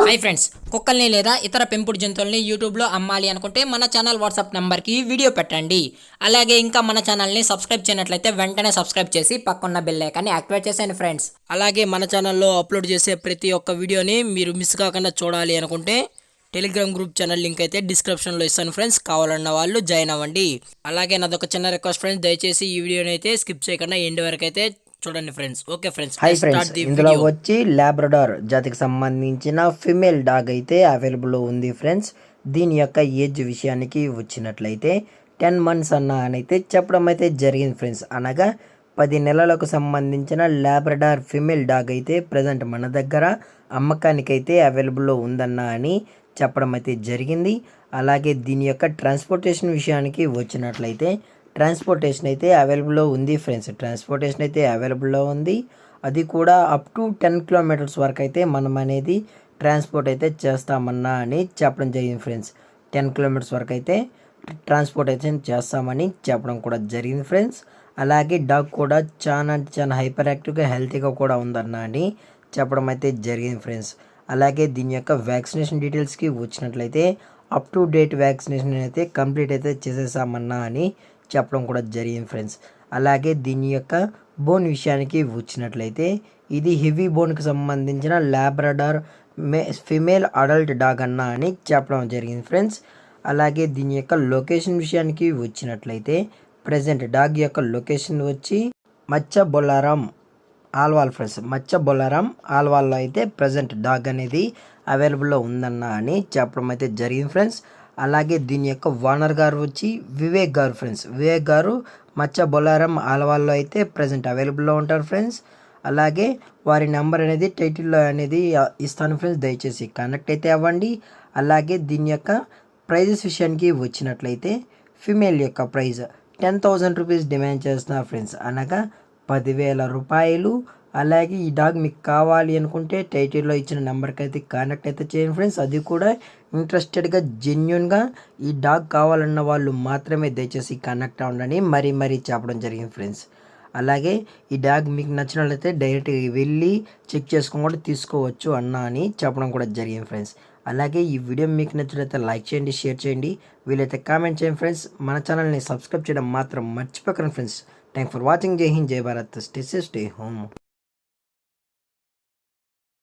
Hi friends, కుక్కల్ని లేదా ఇతర పెంపుడు జంతువుల్ని యూట్యూబ్లో అమ్మాలి అనుకుంటే మన ఛానల్ వాట్సాప్ నెంబర్కి వీడియో పెట్టండి. అలాగే ఇంకా మన ఛానల్ని సబ్స్క్రైబ్ చేయనట్లయితే వెంటనే సబ్స్క్రైబ్ చేసి పక్కన్న బెల్ ఐకాన్ని యాక్టివేట్ చేసేయండి ఫ్రెండ్స్. అలాగే మన ఛానల్లో అప్లోడ్ చేసే ప్రతి ఒక్క వీడియోని మీరు మిస్ కాకుండా చూడాలి అనుకుంటే టెలిగ్రామ్ గ్రూప్ ఛానల్ లింక్ అయితే డిస్క్రిప్షన్లో ఇస్తాను ఫ్రెండ్స్. కావాలన్న వాళ్ళు జాయిన్ అవ్వండి. అలాగే నాదొక చిన్న రిక్వెస్ట్ ఫ్రెండ్స్, దయచేసి ఈ వీడియోని అయితే స్కిప్ చేయకుండా ఎండ్ వరకు అయితే చూడండి friends. Okay friends, hi friends, ఇందులో వచ్చి లాబ్రడార్ జాతికి సంబంధించిన ఫిమేల్ డాగ్ అయితే అవైలబుల్లో ఉంది ఫ్రెండ్స్. దీని యొక్క ఏజ్ విషయానికి వచ్చినట్లయితే 10 months అనైతే చెప్పడం అయితే జరిగింది ఫ్రెండ్స్. అనగా 10 నెలలకు సంబంధించిన లాబ్రడార్ ఫిమేల్ డాగ్ అయితే ప్రజెంట్ మన దగ్గర అమ్మకానికైతే అవైలబుల్లో ఉందన్న అని చెప్పడం అయితే జరిగింది. అలాగే దీని యొక్క ట్రాన్స్పోర్టేషన్ విషయానికి వచ్చినట్లయితే ట్రాన్స్పోర్టేషన్ అయితే అవైలబుల్లో ఉంది ఫ్రెండ్స్. ట్రాన్స్పోర్టేషన్ అయితే అవైలబుల్లో ఉంది. అది కూడా అప్ టు 10 kilometers వరకు అయితే మనం అనేది ట్రాన్స్పోర్ట్ అయితే చేస్తామన్నా అని చెప్పడం జరిగింది ఫ్రెండ్స్. 10 kilometers వరకు అయితే ట్రాన్స్పోర్టేషన్ చేస్తామని చెప్పడం కూడా జరిగింది ఫ్రెండ్స్. అలాగే డాగ్ కూడా చాలా హైపర్ యాక్టివ్గా హెల్తీగా కూడా ఉందన్నా అని చెప్పడం అయితే జరిగింది ఫ్రెండ్స్. అలాగే దీని యొక్క వ్యాక్సినేషన్ డీటెయిల్స్కి వచ్చినట్లయితే అప్ టు డేట్ వ్యాక్సినేషన్ అయితే కంప్లీట్ అయితే చేసేసామన్నా అని చెప్పడం కూడా జరిగింది ఫ్రెండ్స్. అలాగే దీని యొక్క బోన్ విషయానికి వచ్చినట్లయితే ఇది హెవీ బోన్కి సంబంధించిన లాబ్రడార్ ఫిమేల్ అడల్ట్ డాగ్ అన్న అని చెప్పడం జరిగింది ఫ్రెండ్స్. అలాగే దీని యొక్క లొకేషన్ విషయానికి వచ్చినట్లయితే ప్రజెంట్ డాగ్ యొక్క లొకేషన్ వచ్చి మచ్చ బొల్లారం ఆల్వాల్ ఫ్రెండ్స్. మచ్చ బొల్లారం ఆల్వాల్లో అయితే ప్రజెంట్ డాగ్ అనేది అవైలబుల్లో ఉందన్న అని చెప్పడం అయితే జరిగింది ఫ్రెండ్స్. అలాగే దీని యొక్క ఓనర్ గారు వచ్చి వివేక్ గారు ఫ్రెండ్స్. వివేక్ గారు మచ్చ బొల్లారం ఆల్వాల్లో అయితే ప్రజెంట్ అవైలబుల్లో ఉంటారు ఫ్రెండ్స్. అలాగే వారి నెంబర్ అనేది టైటిల్లో అనేది ఇస్తాను ఫ్రెండ్స్, దయచేసి కనెక్ట్ అయితే అవ్వండి. అలాగే దీని యొక్క ప్రైజెస్ విషయానికి వచ్చినట్లయితే ఫిమేల్ యొక్క ప్రైజ్ 10,000 రూపీస్ డిమాండ్ చేస్తున్నారు ఫ్రెండ్స్. అనగా 10,000 రూపాయలు. అలాగే ఈ డాగ్ మీకు కావాలి అనుకుంటే టైటిల్లో ఇచ్చిన నెంబర్కి అయితే కాంటాక్ట్ అయితే చేయండి ఫ్రెండ్స్. అది కూడా ఇంట్రెస్టెడ్గా జెన్యున్గా ఈ డాగ్ కావాలన్న వాళ్ళు మాత్రమే దయచేసి కాంటాక్ట్ అవ్వండి మరీ చెప్పడం జరిగింది ఫ్రెండ్స్. అలాగే ఈ డాగ్ మీకు నచ్చినట్లయితే డైరెక్ట్గా వెళ్ళి చెక్ చేసుకొని కూడా తీసుకోవచ్చు అన్న అని చెప్పడం కూడా జరిగింది ఫ్రెండ్స్. అలాగే ఈ వీడియో మీకు నచ్చినట్లయితే లైక్ చేయండి, షేర్ చేయండి, వీలైతే కామెంట్ చేయండి ఫ్రెండ్స్. మన ఛానల్ని సబ్స్క్రైబ్ చేయడం మాత్రం మర్చిపోకండి ఫ్రెండ్స్. Thank for watching. జై హింద్, జై Bharat. Stay safe, stay home.